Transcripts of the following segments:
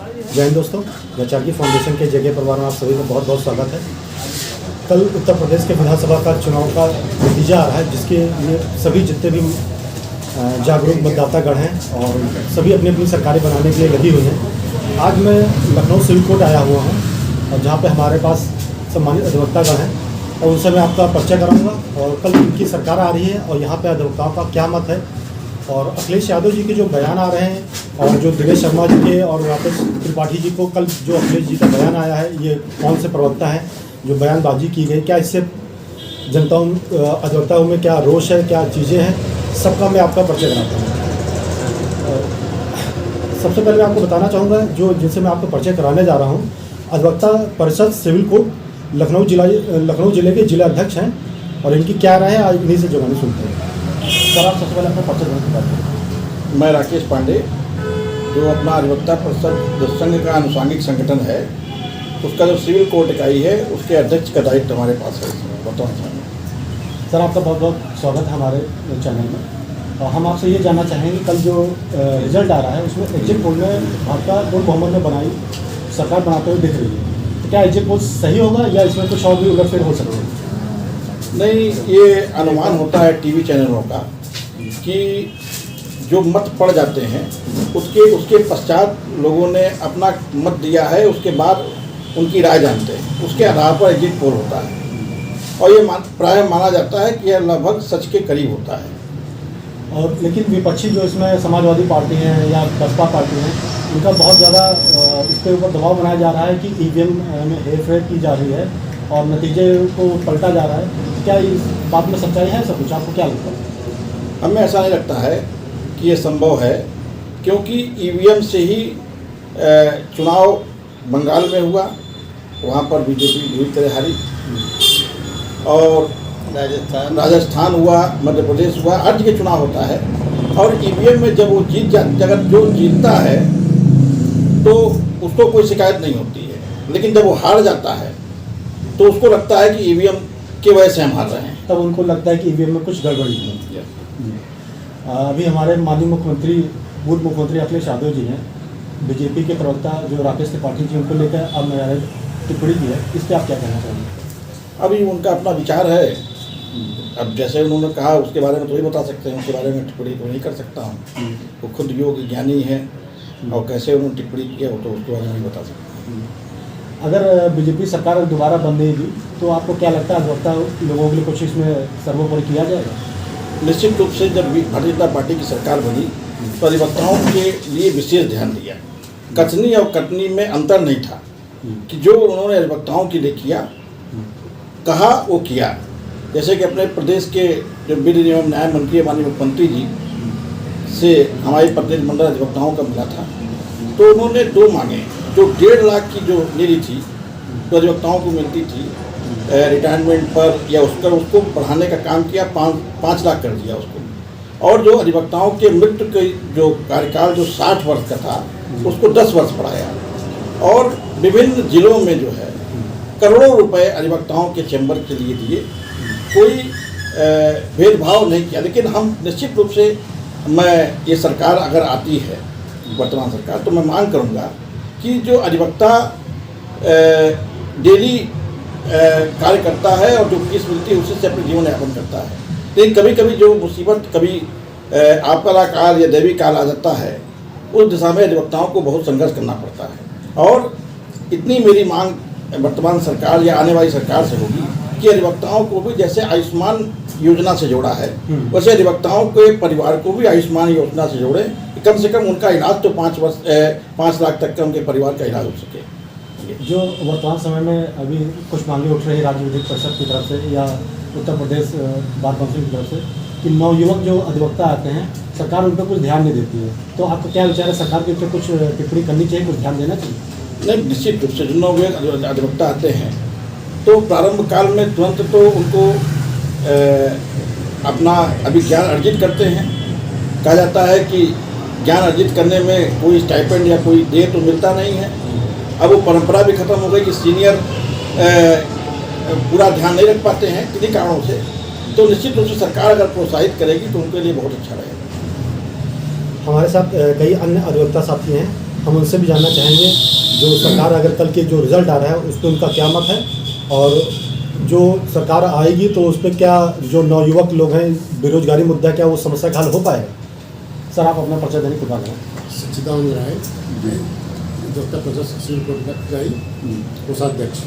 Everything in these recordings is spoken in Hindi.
जय हिंद दोस्तों, जचागी फाउंडेशन के जगह परिवार में आप सभी का बहुत बहुत स्वागत है। कल उत्तर प्रदेश के विधानसभा का चुनाव का नतीजा आ रहा है, जिसके लिए सभी जितने भी जागरूक मतदातागण हैं और सभी अपनी अपनी सरकारें बनाने के लिए लगी हुई हैं। आज मैं लखनऊ सिविल कोर्ट आया हुआ हूँ और जहाँ पे हमारे पास सम्मानित अधिवक्तागण हैं और उनसे मैं आपका परिचय कराऊँगा और कल इनकी सरकार आ रही है और यहाँ पर अधिवक्ताओं का क्या मत है और अखिलेश यादव जी के जो बयान आ रहे हैं और जो दिनेश शर्मा जी के और राकेश त्रिपाठी जी को कल जो अखिलेश जी का बयान आया है, ये कौन से प्रवक्ता हैं जो बयानबाजी की गई, क्या इससे जनताओं अधिवक्ताओं में क्या रोष है, क्या चीज़ें हैं, सबका मैं आपका परिचय कराता हूँ। सबसे पहले मैं आपको बताना चाहूँगा जो जिनसे मैं आपको परिचय कराने जा रहा हूँ, अधिवक्ता परिषद सिविल कोर्ट लखनऊ जिले के जिला अध्यक्ष हैं और इनकी क्या राय है आज इन्हीं से जवानी सुनते हैं। सर, आप सबसे पहले अपना परिचय देने की बात करें। मैं राकेश पांडे, जो अपना अधिवक्ता परिषद संघ का अनुषांगिक संगठन है, उसका जो सिविल कोर्ट इकाई है उसके अध्यक्ष का दायित्व हमारे पास है वर्तमान समय में। सर, आपका बहुत बहुत स्वागत है हमारे चैनल में और हम आपसे ये जानना चाहेंगे कल जो रिजल्ट आ रहा है उसमें एग्जिट पोल में भाजपा पूर्ण बहुमत में बनाई सरकार बनाते हुए दिख रही है, तो क्या एग्जिट पोल सही होगा या इसमें कुछ और भी उलटफेर हो सकती है? नहीं, ये अनुमान होता है टीवी चैनलों का कि जो मत पड़ जाते हैं उसके पश्चात लोगों ने अपना मत दिया है, उसके बाद उनकी राय जानते हैं, उसके आधार पर एग्जिट पोल होता है और ये प्रायः माना जाता है कि यह लगभग सच के करीब होता है। और लेकिन विपक्षी जो इसमें समाजवादी पार्टी हैं या बसपा पार्टी हैं, उनका बहुत ज़्यादा इसके ऊपर दबाव बनाया जा रहा है कि ईवीएम में हेरफेर की जा रही है और नतीजे को पलटा जा रहा है। क्या इस बात में सच्चाई है? सब कुछ आपको क्या लगता है? हमें ऐसा नहीं लगता है कि ये संभव है, क्योंकि ईवीएम से ही चुनाव बंगाल में हुआ, वहाँ पर बीजेपी बुरी तरह हारी, और राजस्थान हुआ, मध्य प्रदेश हुआ, हर जगह चुनाव होता है और ईवीएम में जब वो अगर जो जीतता है तो उसको कोई शिकायत नहीं होती है, लेकिन जब वो हार जाता है तो उसको लगता है कि ईवीएम की वजह से हम हार रहे हैं, तब उनको लगता है कि ईवीएम में कुछ गड़बड़ी है। अभी हमारे माननीय मुख्यमंत्री पूर्व मुख्यमंत्री अखिलेश यादव जी हैं, बीजेपी के प्रवक्ता जो राकेश त्रिपाठी जी, उनको लेकर अब मैंने टिप्पणी की है, इस पर आप क्या कहना चाहेंगे? अभी उनका अपना विचार है। अब जैसे उन्होंने कहा उसके बारे में तो ही बता सकते हैं, उसके बारे में टिप्पणी तो नहीं कर सकता हूँ। वो खुद योग ज्ञानी है और कैसे उन्होंने टिप्पणी किया वो तो उसके बारे में नहीं बता सकता। अगर बीजेपी सरकार दोबारा बनेगी तो आपको क्या लगता है अधिवक्ता लोगों के लिए कुछ इसमें सर्वोपरि किया जाएगा? निश्चित रूप से जब भारतीय जनता पार्टी की सरकार बनी तो अधिवक्ताओं के लिए विशेष ध्यान दिया। कथनी और कटनी में अंतर नहीं था कि जो उन्होंने अधिवक्ताओं के लिए किया, कहा वो किया। जैसे कि अपने प्रदेश के जो विधि एवं न्याय मंत्री माननीय मुख्यमंत्री जी से हमारे प्रतिनिधिमंडल अधिवक्ताओं का मिला था, तो उन्होंने दो मांगे, जो 1.5 लाख की जो निधि थी तो अधिवक्ताओं को मिलती थी रिटायरमेंट पर या उसको बढ़ाने का काम किया, 5 लाख कर दिया उसको, और जो अधिवक्ताओं के मृत्यु के जो कार्यकाल जो 60 वर्ष का था उसको 10 वर्ष बढ़ाया और विभिन्न जिलों में जो है करोड़ों रुपए अधिवक्ताओं के चैम्बर के लिए दिए। कोई भेदभाव नहीं किया। लेकिन हम निश्चित रूप से ये सरकार अगर आती है वर्तमान सरकार, तो मैं मांग करूँगा कि जो अधिवक्ता डेली कार्य करता है और जो फीस मिलती है उससे से अपने जीवन यापन करता है, लेकिन कभी कभी जो मुसीबत, कभी आपदा काल या दैवी काल आ जाता है, उस दिशा में अधिवक्ताओं को बहुत संघर्ष करना पड़ता है। और इतनी मेरी मांग वर्तमान सरकार या आने वाली सरकार से होगी कि अधिवक्ताओं को भी जैसे आयुष्मान योजना से जोड़ा है, वैसे अधिवक्ताओं के परिवार को भी आयुष्मान योजना से जोड़े, कम से कम उनका इलाज तो 5 लाख तक का उनके परिवार का इलाज हो सके। जो वर्तमान समय में अभी कुछ मांगे उठ रही है राज्य विधिक परिषद की तरफ से या उत्तर प्रदेश बार काउंसिल की तरफ से कि नवयुवक जो अधिवक्ता आते हैं, सरकार उन पर कुछ ध्यान नहीं देती है, तो आपको क्या विचार है, सरकार के ऊपर कुछ टिप्पणी करनी चाहिए, कुछ ध्यान देना चाहिए? नहीं, निश्चित रूप से जो नवयुवक अधिवक्ता आते हैं तो प्रारंभ काल में तुरंत तो उनको अपना अभी ज्ञान अर्जित करते हैं। कहा जाता है कि ज्ञान अर्जित करने में कोई स्टाइपेंड या कोई देय तो मिलता नहीं है। अब वो परंपरा भी खत्म हो गई कि सीनियर पूरा ध्यान नहीं रख पाते हैं किन्हीं कारणों से, तो निश्चित रूप से सरकार अगर प्रोत्साहित करेगी तो उनके लिए बहुत अच्छा रहेगा। हमारे साथ कई अन्य अधिवक्ता साथी हैं हम उनसे भी जानना चाहेंगे जो सरकार अगर कल के जो रिज़ल्ट आ रहा है उस पर उनका क्या मत है, और जो सरकार आएगी तो उस पर क्या जो नवयुवक लोग हैं बेरोजगारी मुद्दा क्या वो समस्या का हल हो पाएगा। सर आप अपना परिचय देने खुदा करें। सच्चिदानंद राय, उत्तर प्रदेश सुप्रीम कोर्ट का कोषाध्यक्ष।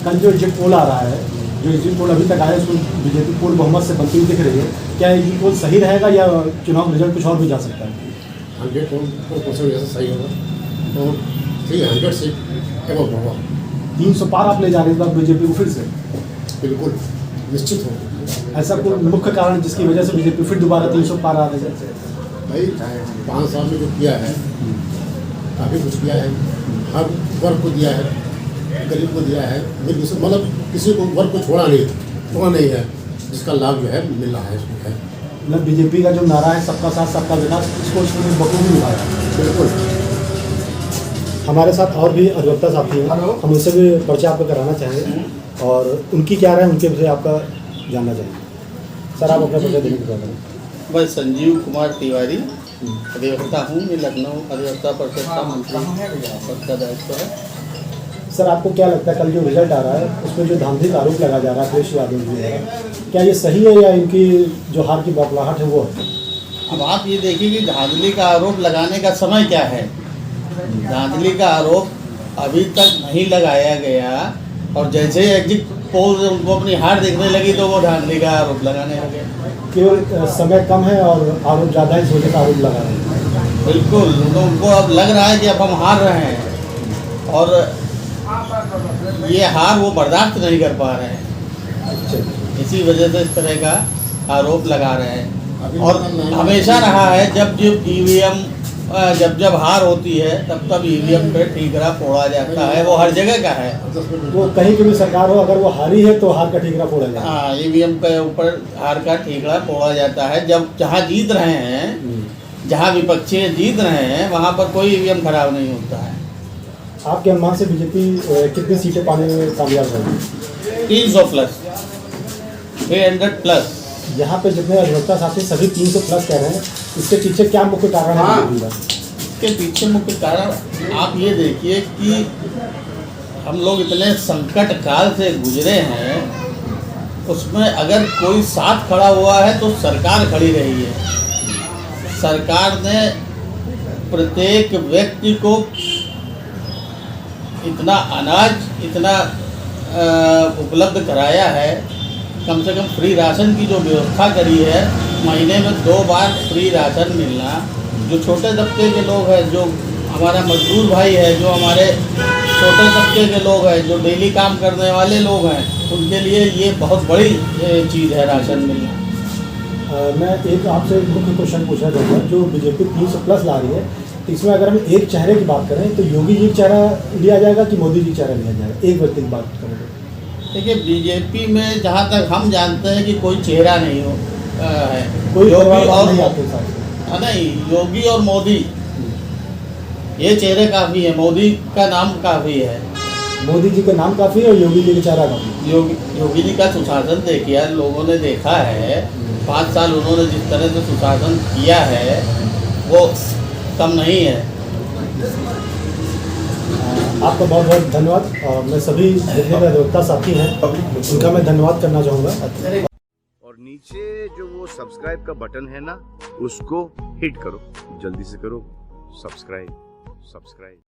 कल जो एग्जिट पोल आ रहा है, जो एग्जिट पोल अभी तक आया है उसमें बीजेपी पूर्ण बहुमत से बनती हुई दिख रही है, क्या एग्जिट पोल सही रहेगा या चुनाव रिजल्ट कुछ और भी जा सकता है? 100% ऐसा सही होगा और 300 सीट एवं होगा। 300 पार आप ले जा रहे हैं इस बार बीजेपी को फिर से, बिल्कुल निश्चित होगा। ऐसा कोई मुख्य कारण जिसकी वजह से बीजेपी फिर दोबारा 300 पार आ रही है? भाई 5 साल में जो किया है काफ़ी कुछ किया है, हर वर्ग को दिया है, गरीब को दिया है, मतलब किसी को वर्ग को छोड़ा नहीं है, जिसका लाभ जो है मिल रहा है इसमें है। मतलब बीजेपी का जो नारा है सबका साथ सबका विकास, इसको इसमें बखूबी निभाया। बिल्कुल। हमारे साथ और भी अधिवक्ता साथी हैं, हम उनसे भी परिचय आपको कराना चाहेंगे और उनकी क्या राय है उनके विषय आपका जानना चाहेंगे। सर आप अपना परिचय देने की करें। मैं संजीव कुमार तिवारी अधिवक्ता हूँ। मैं लखनऊ अधिवक्ता परिषद का मंत्री पद का दायित्व है। सर आपको क्या लगता है कल जो रिजल्ट आ रहा है उसमें जो धांधली का आरोप लगा जा रहा है अखिलेश यादव जी है, क्या ये सही है या इनकी जो हार की बौखलाहट है वो है? अब आप ये देखिए कि धांधली का आरोप लगाने का समय क्या है। धांधली का आरोप अभी तक नहीं लगाया गया और जैसे ही एग्जिट पोल से उनको अपनी हार देखने लगी तो वो धांधली का आरोप लगाने लगे। केवल समय कम है और आरोप ज़्यादा है, इस वजह से आरोप लगा रहे हैं। बिल्कुल, तो उनको अब लग रहा है कि अब हम हार रहे हैं और ये हार वो बर्दाश्त नहीं कर पा रहे हैं, इसी वजह से इस तरह का आरोप लगा रहे हैं। और हमेशा रहा है जब ईवीएम जब हार होती है तब ईवीएम पे ठीकरा फोड़ा जाता है, वो हर जगह का है। वो कहीं की भी सरकार हो अगर वो हारी है तो हार का ठीकरा फोड़ा जाता है। हाँ, ईवीएम के ऊपर हार का ठीकरा फोड़ा जाता है। जब जहाँ जीत रहे हैं, जहाँ विपक्षी जीत रहे हैं वहाँ पर कोई ईवीएम खराब नहीं होता है। आपके अनुमान से बीजेपी कितनी सीटें पाने में कामयाब होगी? 300 प्लस, 300 प्लस। यहाँ पे जितने अधिवक्ता साथी सभी 300 प्लस कह रहे हैं, इसके पीछे क्या मुख्य कारण है बीजेपी का? इसके पीछे मुख्य कारण आप ये देखिए कि हम लोग इतने संकट काल से गुजरे हैं, उसमें अगर कोई साथ खड़ा हुआ है तो सरकार खड़ी रही है। सरकार ने प्रत्येक व्यक्ति को इतना अनाज इतना उपलब्ध कराया है, कम से कम फ्री राशन की जो व्यवस्था करी है, महीने में 2 बार फ्री राशन मिलना। जो छोटे तबके के लोग हैं, जो हमारा मजदूर भाई है, जो हमारे छोटे तबके के लोग हैं, जो डेली काम करने वाले लोग हैं, उनके लिए ये बहुत बड़ी चीज़ है राशन मिलना। मैं एक आपसे मुख्य क्वेश्चन पूछना चाहूँगा, जो बीजेपी 300 प्लस ला रही है, इसमें अगर हम एक चेहरे की बात करें तो योगी जी का चेहरा लिया जाएगा कि मोदी जी का चेहरा लिया जाएगा? एक व्यक्ति की बात करें। देखिए, बीजेपी में जहाँ तक हम जानते हैं कि कोई चेहरा नहीं है। कोई योगी और नहीं आपके साथ? नहीं, योगी और मोदी ये चेहरे काफ़ी है, मोदी का नाम काफ़ी है। मोदी जी का नाम काफ़ी है और योगी जी का चेहरा काफ़ी है। योगी जी का सुशासन देखिए, लोगों ने देखा है। 5 साल उन्होंने जिस तरह से सुशासन किया है वो कम नहीं है। आपका बहुत बहुत धन्यवाद। मैं सभी जितने भी अधिवक्ता साथी हैं उनका मैं धन्यवाद करना चाहूँगा। और नीचे जो वो सब्सक्राइब का बटन है ना, उसको हिट करो, जल्दी से करो सब्सक्राइब।